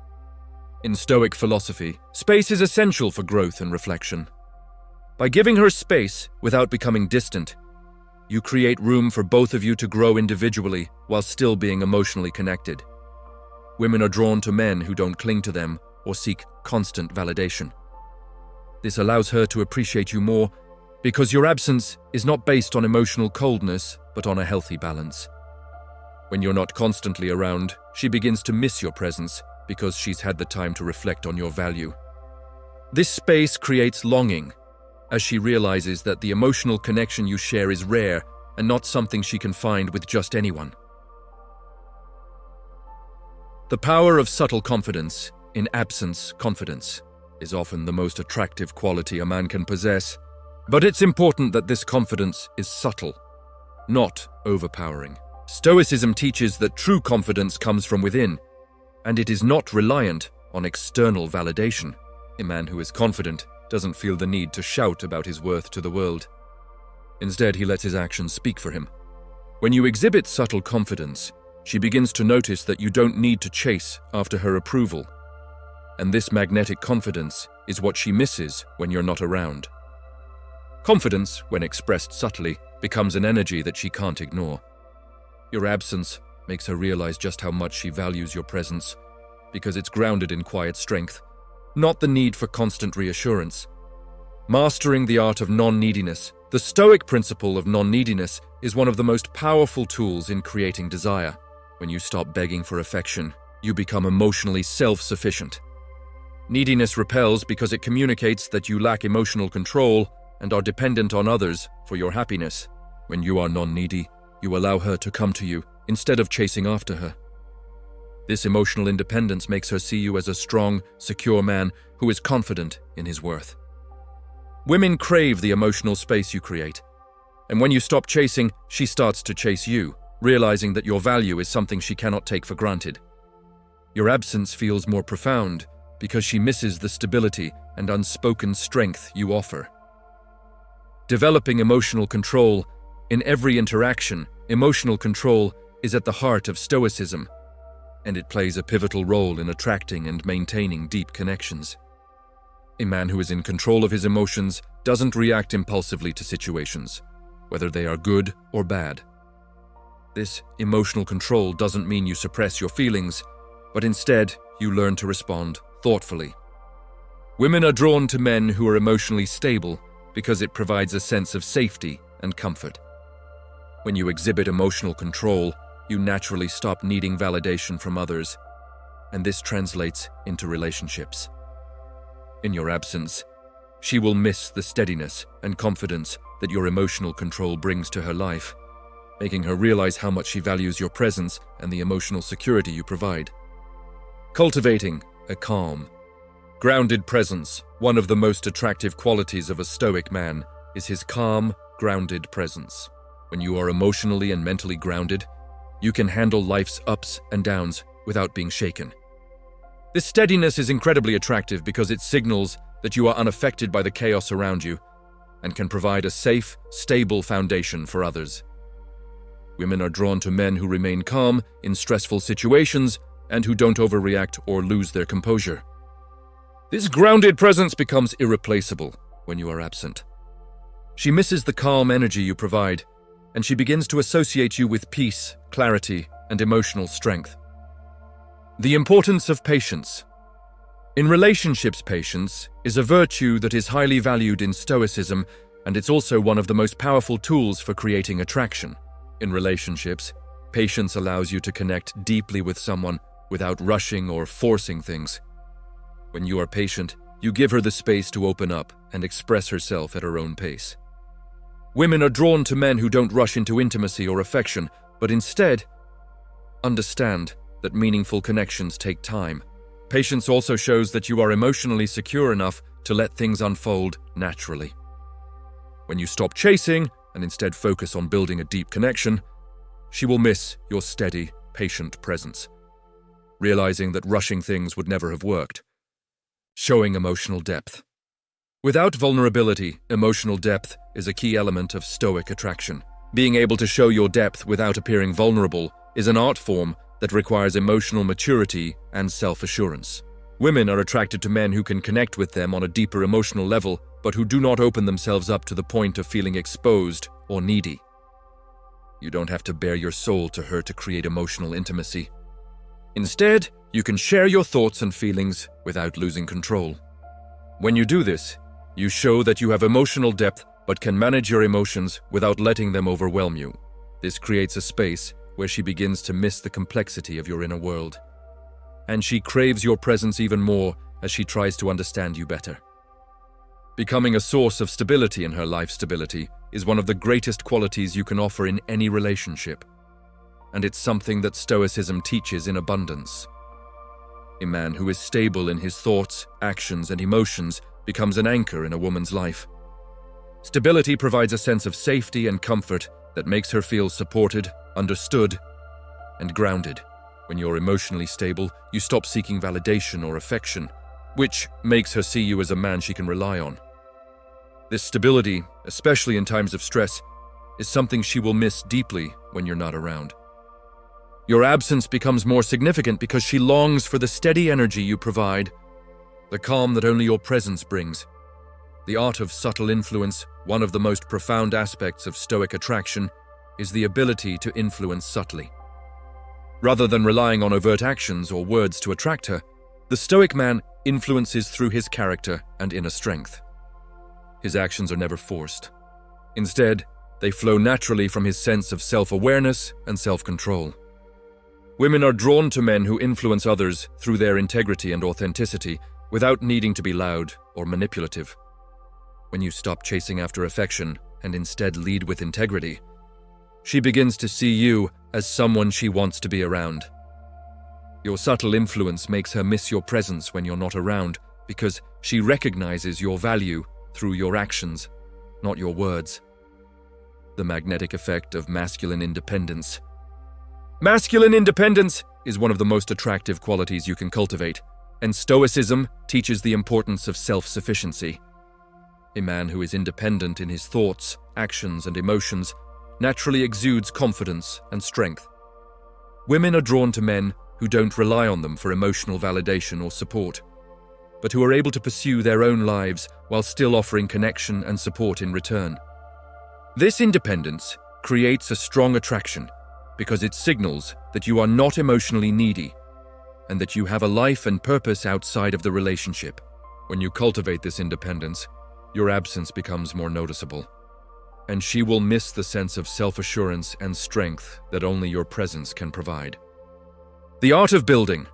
In Stoic philosophy, space is essential for growth and reflection. By giving her space without becoming distant, you create room for both of you to grow individually while still being emotionally connected. Women are drawn to men who don't cling to them or seek constant validation. This allows her to appreciate you more because your absence is not based on emotional coldness, but on a healthy balance. When you're not constantly around, she begins to miss your presence because she's had the time to reflect on your value. This space creates longing, as she realizes that the emotional connection you share is rare and not something she can find with just anyone. The power of subtle confidence in absence confidence is often the most attractive quality a man can possess, but it's important that this confidence is subtle, not overpowering. Stoicism teaches that true confidence comes from within, and it is not reliant on external validation. A man who is confident doesn't feel the need to shout about his worth to the world. Instead, he lets his actions speak for him. When you exhibit subtle confidence, she begins to notice that you don't need to chase after her approval. And this magnetic confidence is what she misses when you're not around. Confidence, when expressed subtly, becomes an energy that she can't ignore. Your absence makes her realize just how much she values your presence, because it's grounded in quiet strength, not the need for constant reassurance. Mastering the art of non-neediness, the Stoic principle of non-neediness, is one of the most powerful tools in creating desire. When you stop begging for affection, you become emotionally self-sufficient. Neediness repels because it communicates that you lack emotional control and are dependent on others for your happiness. When you are non-needy, you allow her to come to you instead of chasing after her. This emotional independence makes her see you as a strong, secure man who is confident in his worth. Women crave the emotional space you create, and when you stop chasing, she starts to chase you, realizing that your value is something she cannot take for granted. Your absence feels more profound because she misses the stability and unspoken strength you offer. Developing emotional control in every interaction. Emotional control is at the heart of Stoicism, and it plays a pivotal role in attracting and maintaining deep connections. A man who is in control of his emotions doesn't react impulsively to situations, whether they are good or bad. This emotional control doesn't mean you suppress your feelings, but instead you learn to respond thoughtfully. Women are drawn to men who are emotionally stable because it provides a sense of safety and comfort. When you exhibit emotional control, you naturally stop needing validation from others, and this translates into relationships. In your absence, she will miss the steadiness and confidence that your emotional control brings to her life, making her realize how much she values your presence and the emotional security you provide. Cultivating a calm, grounded presence. One of the most attractive qualities of a Stoic man is his calm, grounded presence. When you are emotionally and mentally grounded, you can handle life's ups and downs without being shaken. This steadiness is incredibly attractive because it signals that you are unaffected by the chaos around you and can provide a safe, stable foundation for others. Women are drawn to men who remain calm in stressful situations and who don't overreact or lose their composure. This grounded presence becomes irreplaceable when you are absent. She misses the calm energy you provide, and she begins to associate you with peace, clarity, and emotional strength. The importance of patience. In relationships, patience is a virtue that is highly valued in Stoicism, and it's also one of the most powerful tools for creating attraction. In relationships, patience allows you to connect deeply with someone without rushing or forcing things. When you are patient, you give her the space to open up and express herself at her own pace. Women are drawn to men who don't rush into intimacy or affection, but instead understand that meaningful connections take time. Patience also shows that you are emotionally secure enough to let things unfold naturally. When you stop chasing and instead focus on building a deep connection, she will miss your steady, patient presence, realizing that rushing things would never have worked. Showing emotional depth. Without vulnerability, emotional depth is a key element of Stoic attraction. Being able to show your depth without appearing vulnerable is an art form that requires emotional maturity and self-assurance. Women are attracted to men who can connect with them on a deeper emotional level, but who do not open themselves up to the point of feeling exposed or needy. You don't have to bare your soul to her to create emotional intimacy. Instead, you can share your thoughts and feelings without losing control. When you do this, you show that you have emotional depth but can manage your emotions without letting them overwhelm you. This creates a space where she begins to miss the complexity of your inner world. And she craves your presence even more as she tries to understand you better. Becoming a source of stability in her life stability is one of the greatest qualities you can offer in any relationship. And it's something that Stoicism teaches in abundance. A man who is stable in his thoughts, actions, and emotions becomes an anchor in a woman's life. Stability provides a sense of safety and comfort that makes her feel supported, understood, and grounded. When you're emotionally stable, you stop seeking validation or affection, which makes her see you as a man she can rely on. This stability, especially in times of stress, is something she will miss deeply when you're not around. Your absence becomes more significant because she longs for the steady energy you provide, the calm that only your presence brings. The art of subtle influence, one of the most profound aspects of Stoic attraction, is the ability to influence subtly. Rather than relying on overt actions or words to attract her, the Stoic man influences through his character and inner strength. His actions are never forced. Instead, they flow naturally from his sense of self-awareness and self-control. Women are drawn to men who influence others through their integrity and authenticity without needing to be loud or manipulative. When you stop chasing after affection and instead lead with integrity, she begins to see you as someone she wants to be around. Your subtle influence makes her miss your presence when you're not around because she recognizes your value through your actions, not your words. The magnetic effect of masculine independence. Masculine independence is one of the most attractive qualities you can cultivate, and Stoicism teaches the importance of self-sufficiency. A man who is independent in his thoughts, actions, and emotions naturally exudes confidence and strength. Women are drawn to men who don't rely on them for emotional validation or support, but who are able to pursue their own lives while still offering connection and support in return. This independence creates a strong attraction because it signals that you are not emotionally needy and that you have a life and purpose outside of the relationship. When you cultivate this independence, your absence becomes more noticeable, and she will miss the sense of self-assurance and strength that only your presence can provide. The art of building.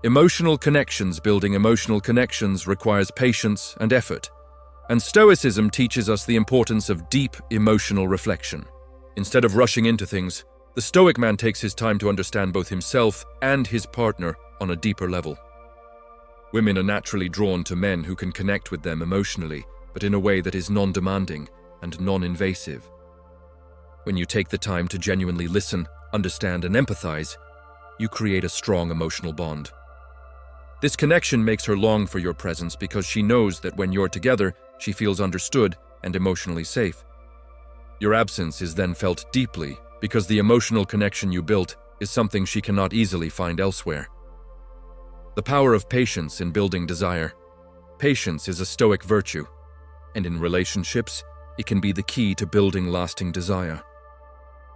Emotional connections. Building emotional connections requires patience and effort, and Stoicism teaches us the importance of deep emotional reflection. Instead of rushing into things, the Stoic man takes his time to understand both himself and his partner on a deeper level. Women are naturally drawn to men who can connect with them emotionally, but in a way that is non-demanding and non-invasive. When you take the time to genuinely listen, understand, and empathize, you create a strong emotional bond. This connection makes her long for your presence because she knows that when you're together, she feels understood and emotionally safe. Your absence is then felt deeply because the emotional connection you built is something she cannot easily find elsewhere. The power of patience in building desire. Patience is a Stoic virtue, and in relationships, it can be the key to building lasting desire.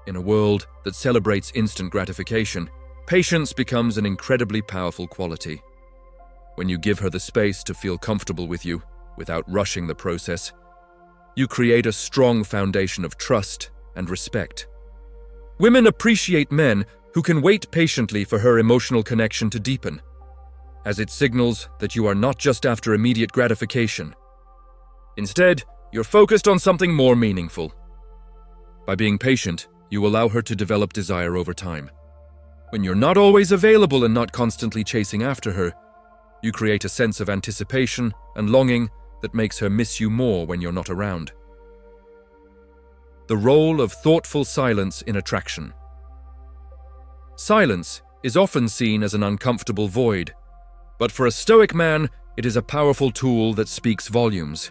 In a world that celebrates instant gratification, patience becomes an incredibly powerful quality. When you give her the space to feel comfortable with you, without rushing the process, you create a strong foundation of trust and respect. Women appreciate men who can wait patiently for her emotional connection to deepen, as it signals that you are not just after immediate gratification. Instead, you're focused on something more meaningful. By being patient, you allow her to develop desire over time. When you're not always available and not constantly chasing after her, you create a sense of anticipation and longing that makes her miss you more when you're not around. the role of thoughtful silence in attraction. Silence is often seen as an uncomfortable void, but for a Stoic man, it is a powerful tool that speaks volumes.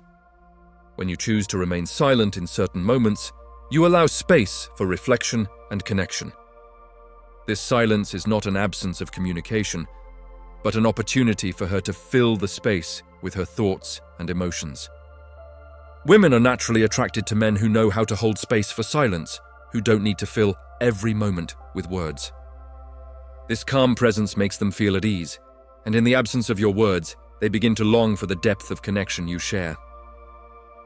When you choose to remain silent in certain moments, you allow space for reflection and connection. This silence is not an absence of communication, but an opportunity for her to fill the space with her thoughts and emotions. Women are naturally attracted to men who know how to hold space for silence, who don't need to fill every moment with words. This calm presence makes them feel at ease, and in the absence of your words, they begin to long for the depth of connection you share.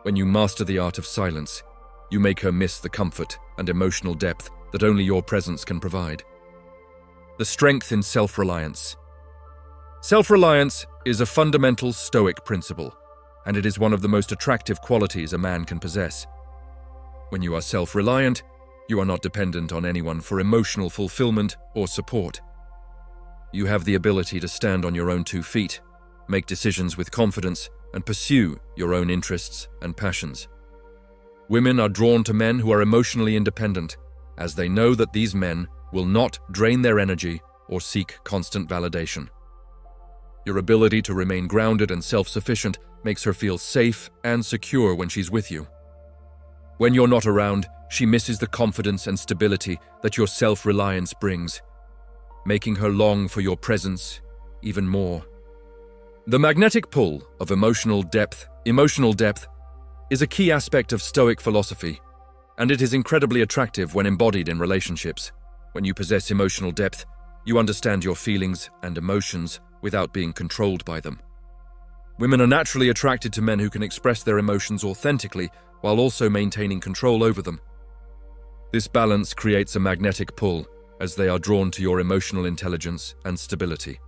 When you master the art of silence, you make her miss the comfort and emotional depth that only your presence can provide. The strength in self-reliance. Self-reliance is a fundamental Stoic principle, and it is one of the most attractive qualities a man can possess. When you are self-reliant, you are not dependent on anyone for emotional fulfillment or support. You have the ability to stand on your own 2 feet, make decisions with confidence, and pursue your own interests and passions. Women are drawn to men who are emotionally independent, as they know that these men will not drain their energy or seek constant validation. Your ability to remain grounded and self-sufficient makes her feel safe and secure when she's with you. When you're not around, she misses the confidence and stability that your self-reliance brings, making her long for your presence even more. The magnetic pull of emotional depth is a key aspect of Stoic philosophy, and it is incredibly attractive when embodied in relationships. When you possess emotional depth, you understand your feelings and emotions without being controlled by them. Women are naturally attracted to men who can express their emotions authentically while also maintaining control over them. This balance creates a magnetic pull as they are drawn to your emotional intelligence and stability.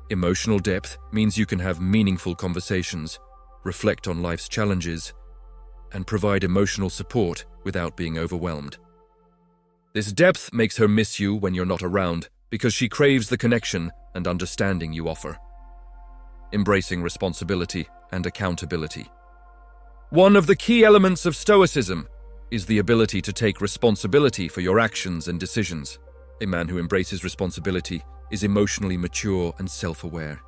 Emotional depth means you can have meaningful conversations, reflect on life's challenges, and provide emotional support without being overwhelmed. This depth makes her miss you when you're not around because she craves the connection and understanding you offer. Embracing responsibility and accountability. One of the key elements of Stoicism is the ability to take responsibility for your actions and decisions. A man who embraces responsibility is emotionally mature and self-aware.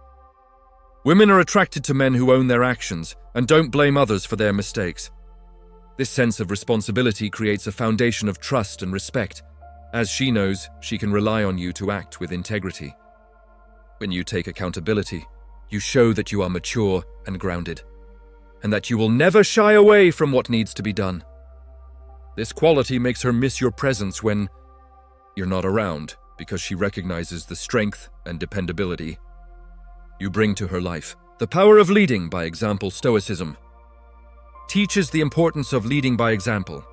Women are attracted to men who own their actions and don't blame others for their mistakes. This sense of responsibility creates a foundation of trust and respect, as she knows she can rely on you to act with integrity. When you take accountability, you show that you are mature and grounded, and that you will never shy away from what needs to be done. This quality makes her miss your presence when you're not around, because she recognizes the strength and dependability you bring to her life. The power of leading by example. Stoicism teaches the importance of leading by example.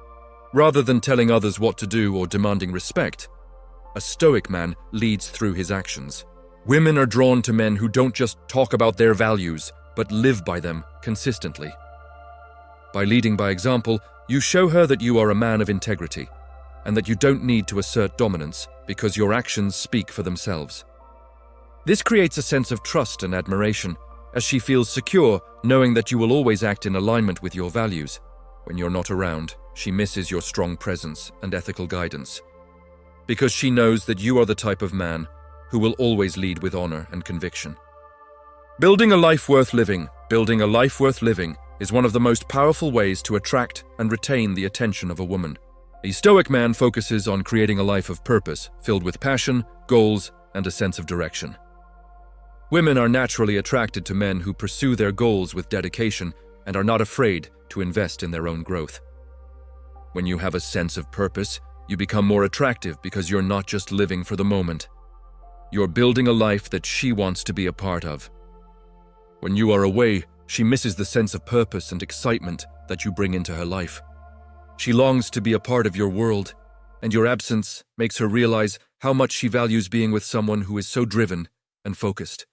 Rather than telling others what to do or demanding respect, a Stoic man leads through his actions. Women are drawn to men who don't just talk about their values, but live by them consistently. By leading by example, you show her that you are a man of integrity, and that you don't need to assert dominance because your actions speak for themselves. This creates a sense of trust and admiration, as she feels secure knowing that you will always act in alignment with your values. When you're not around, she misses your strong presence and ethical guidance, because she knows that you are the type of man who will always lead with honor and conviction. Building a life worth living is one of the most powerful ways to attract and retain the attention of a woman. A Stoic man focuses on creating a life of purpose, filled with passion, goals, and a sense of direction. Women are naturally attracted to men who pursue their goals with dedication and are not afraid to invest in their own growth. When you have a sense of purpose, you become more attractive because you're not just living for the moment. You're building a life that she wants to be a part of. When you are away, she misses the sense of purpose and excitement that you bring into her life. She longs to be a part of your world, and your absence makes her realize how much she values being with someone who is so driven and focused.